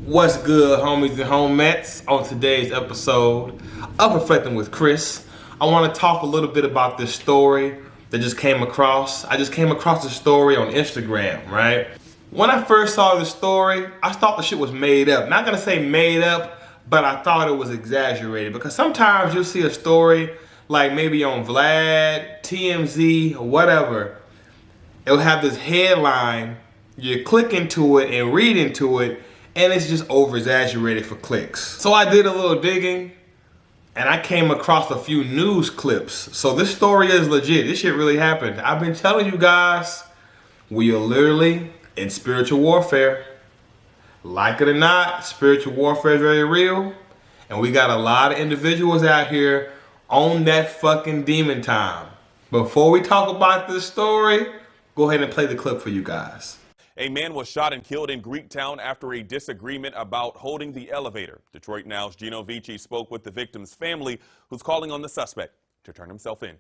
What's good, homies and homettes? On today's episode of Reflecting with Chris, I want to talk a little bit about this story that just came across. I just came across this story on Instagram, right? When I first saw this story, I thought the shit was made up. Not gonna say made up, but I thought it was exaggerated, because sometimes you'll see a story like maybe on Vlad, TMZ, or whatever. It'll have this headline, you click into it and read into it, and it's just over exaggerated for clicks. So I did a little digging and I came across a few news clips. So this story is legit. This shit really happened. I've been telling you guys, we are literally in spiritual warfare. Like it or not, spiritual warfare is very real. And we got a lot of individuals out here on that fucking demon time. Before we talk about this story, go ahead and play the clip for you guys. A man was shot and killed in Greektown after a disagreement about holding the elevator. Detroit Now's Gino Vici spoke with the victim's family, who's calling on the suspect to turn himself in.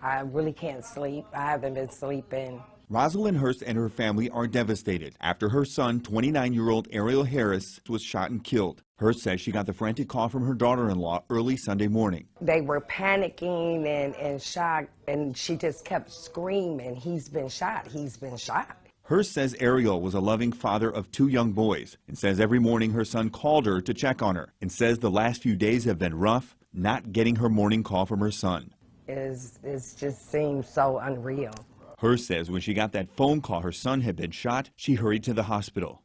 I really can't sleep. I haven't been sleeping. Rosalind Hurst and her family are devastated after her son, 29-year-old Ariel Harris, was shot and killed. Hurst says she got the frantic call from her daughter-in-law early Sunday morning. They were panicking and shocked, and she just kept screaming, "He's been shot, he's been shot." Hurst says Ariel was a loving father of 2 young boys and says every morning her son called her to check on her, and says the last few days have been rough, not getting her morning call from her son. It just seems so unreal. Hurst says when she got that phone call her son had been shot, she hurried to the hospital.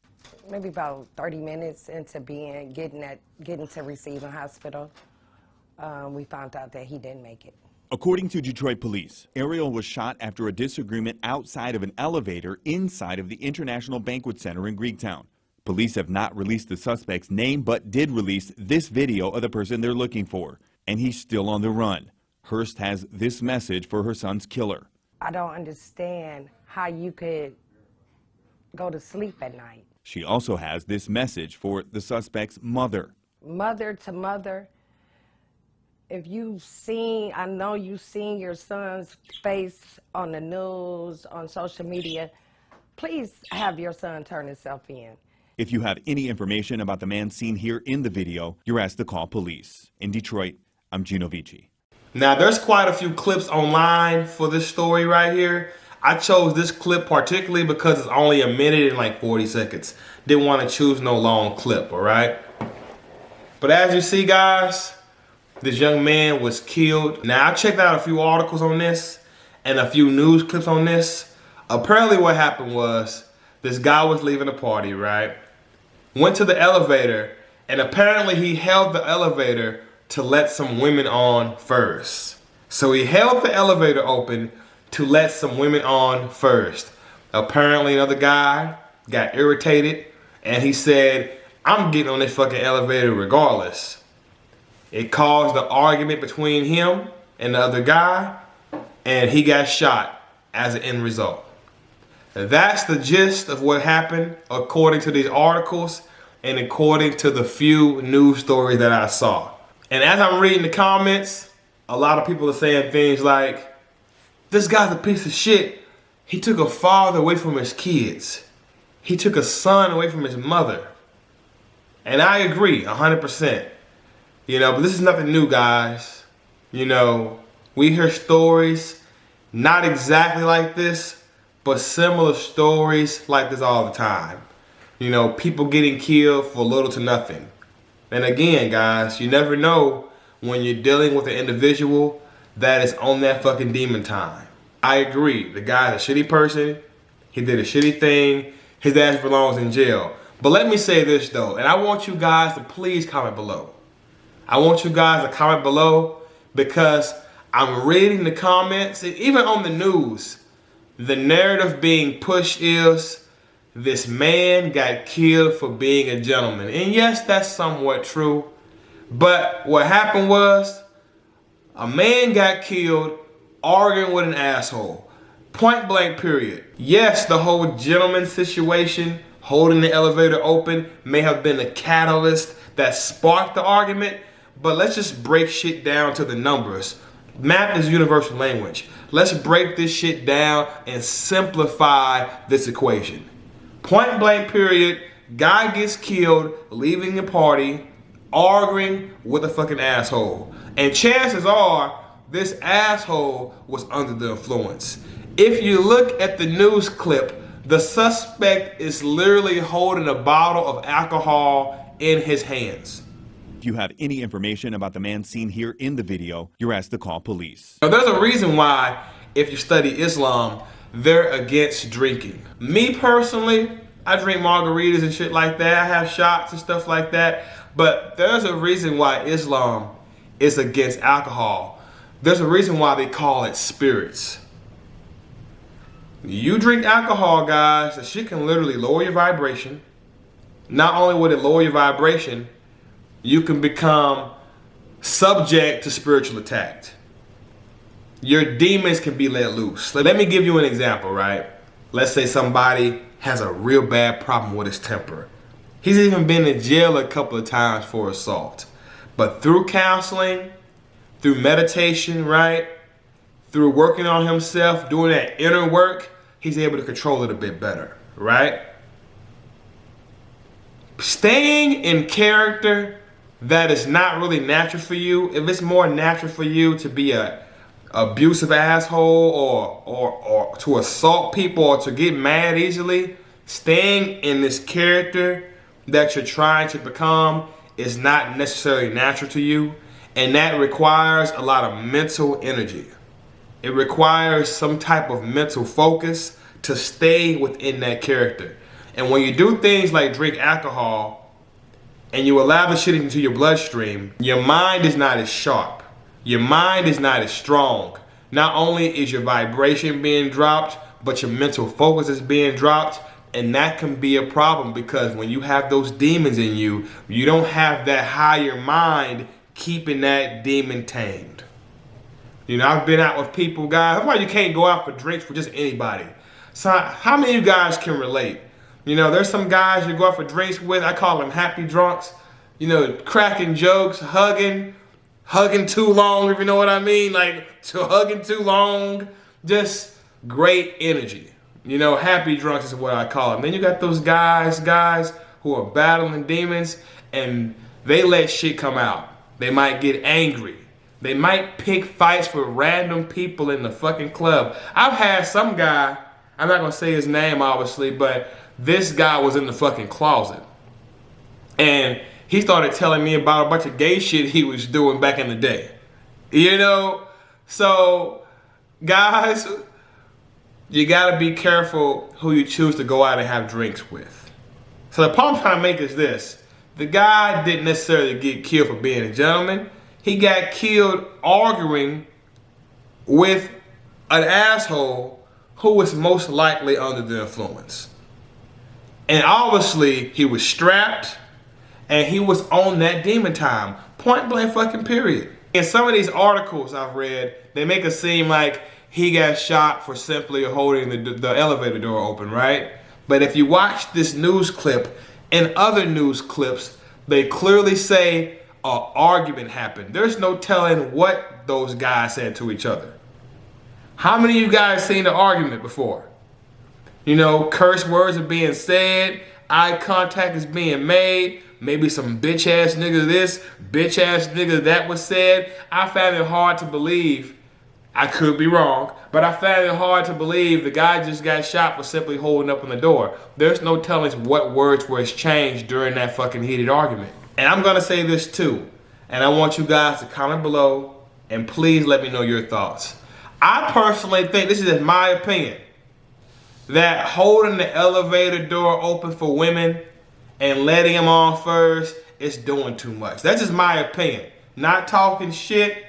Maybe about 30 minutes into getting to receiving hospital, we found out that he didn't make it. According to Detroit police, Ariel was shot after a disagreement outside of an elevator inside of the International Banquet Center in Greektown. Police have not released the suspect's name, but did release this video of the person they're looking for, and he's still on the run. Hurst has this message for her son's killer. I don't understand how you could go to sleep at night. She also has this message for the suspect's mother. Mother to mother, if you've seen, I know you've seen your son's face on the news, on social media, please have your son turn himself in. If you have any information about the man seen here in the video, you're asked to call police. In Detroit, I'm Gino Vici. Now, there's quite a few clips online for this story right here. I chose this clip particularly because it's only a minute and like 40 seconds. Didn't want to choose no long clip, all right? But as you see, guys, this young man was killed. Now, I checked out a few articles on this and a few news clips on this. Apparently what happened was this guy was leaving a party, right? Went to the elevator, and apparently he held the elevator to let some women on first. So he held the elevator open to let some women on first. Apparently another guy got irritated and he said, "I'm getting on this fucking elevator regardless." It caused the argument between him and the other guy, and he got shot as an end result. That's the gist of what happened according to these articles and according to the few news stories that I saw. And as I'm reading the comments, a lot of people are saying things like, "This guy's a piece of shit. He took a father away from his kids. He took a son away from his mother." And I agree 100%. But this is nothing new, guys. We hear stories, not exactly like this, but similar stories like this all the time. People getting killed for little to nothing. And again, guys, you never know when you're dealing with an individual that is on that fucking demon time. I agree, the guy's a shitty person. He did a shitty thing. His ass belongs in jail. But let me say this though, and I want you guys to please comment below. I want you guys to comment below, because I'm reading the comments, and even on the news, the narrative being pushed is this man got killed for being a gentleman. And yes, that's somewhat true. But what happened was a man got killed arguing with an asshole. Point blank period. Yes, the whole gentleman situation, holding the elevator open, may have been the catalyst that sparked the argument. But let's just break shit down to the numbers. Math is universal language. Let's break this shit down and simplify this equation. Point blank period, Guy gets killed, leaving the party, arguing with a fucking asshole. And chances are, this asshole was under the influence. If you look at the news clip, the suspect is literally holding a bottle of alcohol in his hands. If you have any information about the man seen here in the video, you're asked to call police. Now, there's a reason why, if you study Islam, they're against drinking. Me personally, I drink margaritas and shit like that. I have shots and stuff like that. But there's a reason why Islam is against alcohol. There's a reason why they call it spirits. You drink alcohol, guys, that shit can literally lower your vibration. Not only would it lower your vibration, you can become subject to spiritual attack. Your demons can be let loose. Let me give you an example, right? Let's say somebody has a real bad problem with his temper. He's even been in jail a couple of times for assault. But through counseling, through meditation, right? Through working on himself, doing that inner work, he's able to control it a bit better, right? Staying in character that is not really natural for you, if it's more natural for you to be a abusive asshole or to assault people or to get mad easily, staying in this character that you're trying to become is not necessarily natural to you, and that requires a lot of mental energy. It requires some type of mental focus to stay within that character. And when you do things like drink alcohol and you allow the shit into your bloodstream, your mind is not as sharp. Your mind is not as strong. Not only is your vibration being dropped, but your mental focus is being dropped. And that can be a problem because when you have those demons in you, you don't have that higher mind keeping that demon tamed. You know, I've been out with people, guys. That's why you can't go out for drinks for just anybody. So how many of you guys can relate? You know, there's some guys you go out for drinks with, I call them happy drunks. You know, cracking jokes, hugging too long, if you know what I mean. Like, hugging too long. Just great energy. You know, happy drunks is what I call them. Then you got those guys who are battling demons and they let shit come out. They might get angry. They might pick fights with random people in the fucking club. I've had some guy, I'm not gonna say his name obviously, but this guy was in the fucking closet. And he started telling me about a bunch of gay shit he was doing back in the day. You know? So, guys, you gotta be careful who you choose to go out and have drinks with. So the point I'm trying to make is this. The guy didn't necessarily get killed for being a gentleman. He got killed arguing with an asshole who was most likely under the influence. And obviously, he was strapped and he was on that demon time. Point blank fucking period. In some of these articles I've read, they make it seem like he got shot for simply holding the elevator door open, right? But if you watch this news clip and other news clips, they clearly say an argument happened. There's no telling what those guys said to each other. How many of you guys seen the argument before? You know, curse words are being said, eye contact is being made, maybe some bitch ass nigga this, bitch ass nigga that was said. I found it hard to believe, I could be wrong, but I found it hard to believe the guy just got shot for simply holding up on the door. There's no telling what words were exchanged during that fucking heated argument. And I'm gonna say this too, and I want you guys to comment below and please let me know your thoughts. I personally think, this is just my opinion, that holding the elevator door open for women and letting them on first is doing too much. That's just my opinion. Not talking shit.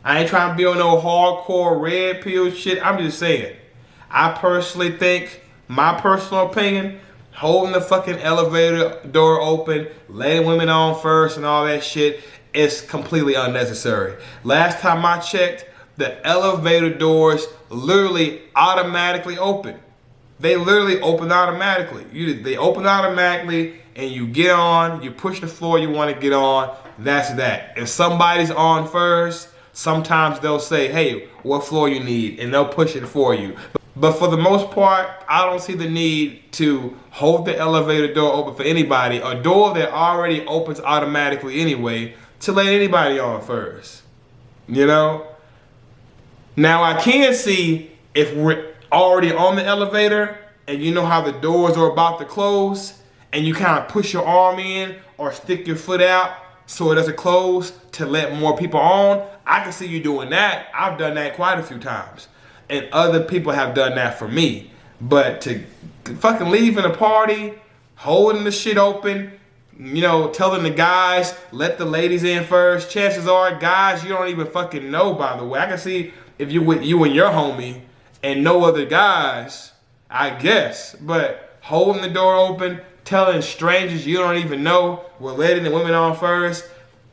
I ain't trying to be on no hardcore red pill shit. I'm just saying. I personally think, my personal opinion, holding the fucking elevator door open, letting women on first and all that shit is completely unnecessary. Last time I checked, the elevator doors literally automatically open. They literally open automatically. They open automatically and you get on, you push the floor you want to get on, that's that. If somebody's on first, sometimes they'll say, hey, what floor you need? And they'll push it for you. But for the most part, I don't see the need to hold the elevator door open for anybody, a door that already opens automatically anyway, to let anybody on first. You know? Now I can see if we're already on the elevator and you know how the doors are about to close and you kind of push your arm in or stick your foot out so it doesn't close to let more people on. I can see you doing that. I've done that quite a few times. And other people have done that for me. But to fucking leave in a party, holding the shit open, you know, telling the guys, let the ladies in first. Chances are, guys, you don't even fucking know, by the way. I can see if you with you and your homie and no other guys, I guess. But holding the door open, telling strangers you don't even know, we're letting the women on first.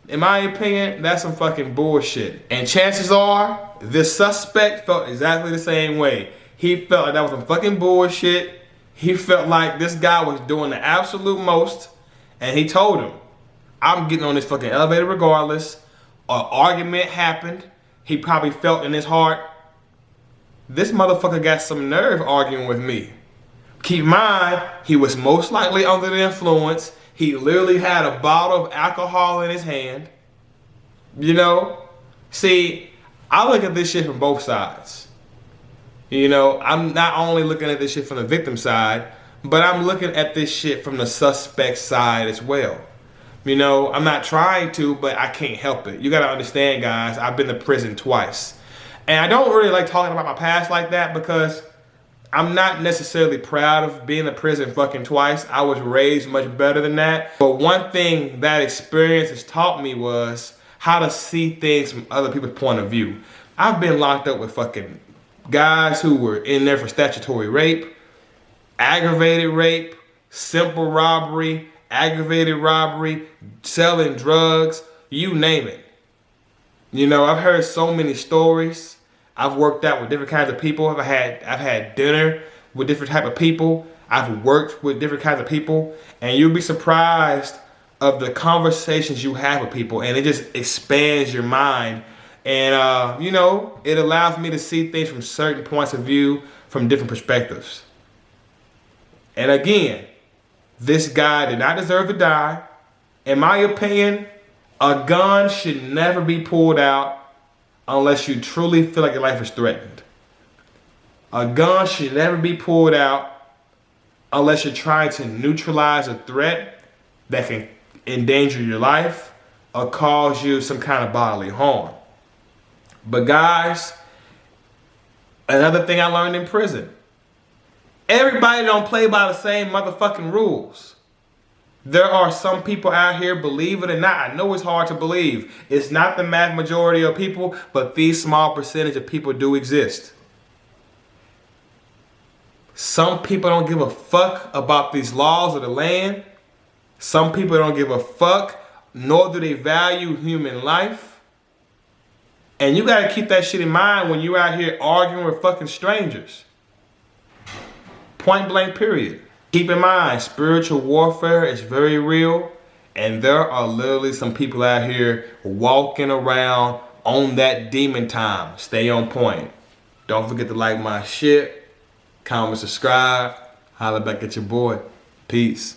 In my opinion, that's some fucking bullshit. And chances are, this suspect felt exactly the same way. He felt like that was some fucking bullshit. He felt like this guy was doing the absolute most. And he told him, I'm getting on this fucking elevator regardless. An argument happened. He probably felt in his heart, this motherfucker got some nerve arguing with me. Keep in mind, he was most likely under the influence. He literally had a bottle of alcohol in his hand. You know? See, I look at this shit from both sides. You know, I'm not only looking at this shit from the victim side, but I'm looking at this shit from the suspect side as well. You know, I'm not trying to, but I can't help it. You gotta understand, guys, I've been to prison twice. And I don't really like talking about my past like that because I'm not necessarily proud of being to prison fucking twice. I was raised much better than that. But one thing that experience has taught me was how to see things from other people's point of view. I've been locked up with fucking guys who were in there for statutory rape, aggravated rape, simple robbery, aggravated robbery, selling drugs, you name it. You know, I've heard so many stories. I've worked out with different kinds of people. I've had dinner with different type of people. I've worked with different kinds of people, and you'll be surprised of the conversations you have with people, and it just expands your mind. And you know, it allows me to see things from certain points of view, from different perspectives. And again, this guy did not deserve to die. In my opinion, a gun should never be pulled out unless you truly feel like your life is threatened. A gun should never be pulled out unless you're trying to neutralize a threat that can endanger your life or cause you some kind of bodily harm. But guys, another thing I learned in prison, everybody don't play by the same motherfucking rules. There are some people out here, believe it or not, I know it's hard to believe. It's not the mass majority of people, but these small percentage of people do exist. Some people don't give a fuck about these laws of the land. Some people don't give a fuck, nor do they value human life. And you gotta keep that shit in mind when you're out here arguing with fucking strangers. Point blank period. Keep in mind, spiritual warfare is very real, and there are literally some people out here walking around on that demon time. Stay on point. Don't forget to like my shit, comment, subscribe, holla back at your boy. Peace.